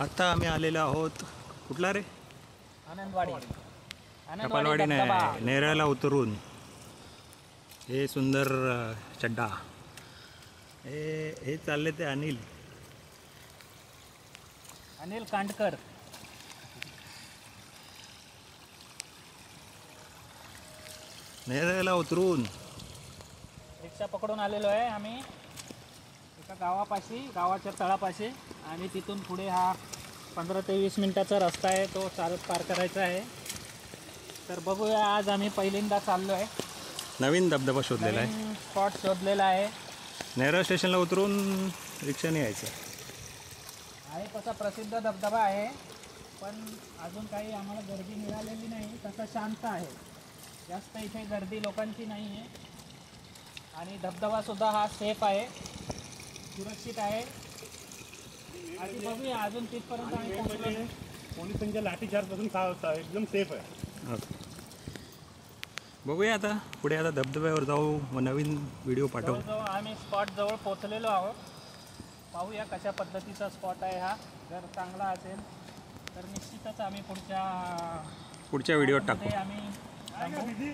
आता आम्ही आलेलो आहोत कुठला रे आनंदवाडी कपालवाडी नाही नेरळला उतरून हे सुंदर चड्डा हे चालले ते अनिल कांडकर नेरळला उतरून रिक्षा पकडून आलेलो आहे आम्ही एका गावाच्या तळापाशी आणि तिथून पुढे हा 15 ते 20 मिनिटाचा रस्ता आहे तो चालत पार करायचा आहे. तर बघूया आज आम्ही पहिल्यांदा चाललो आहे. नवीन धबधबा शोधलेला आहे स्पॉट शोधलेला आहे. नेरळ स्टेशनला उतरून रिक्षाने यायचं आहे. तसा प्रसिद्ध धबधबा आहे पण अजून काही आम्हाला गर्दी मिळालेली नाही. तसा शांत आहे जास्त इथे गर्दी लोकांची नाही आहे आणि धबधबासुद्धा हा सेफ आहे सुरक्षित आहे. आधी बघूया अजून तिथपर्यंत आम्ही पोहोचलो नाही. पोलिसांच्या लाठीचार्जपासून एकदम सेफ आहे. बघूया आता पुढे आता धबधब्यावर जाऊ व नवीन व्हिडिओ पाठवू. जवळ आम्ही स्पॉट जवळ पोहोचलेलो आहोत. पाहूया कशा पद्धतीचा स्पॉट आहे हा. जर चांगला असेल तर निश्चितच आम्ही पुढच्या व्हिडिओत टाकू. आम्ही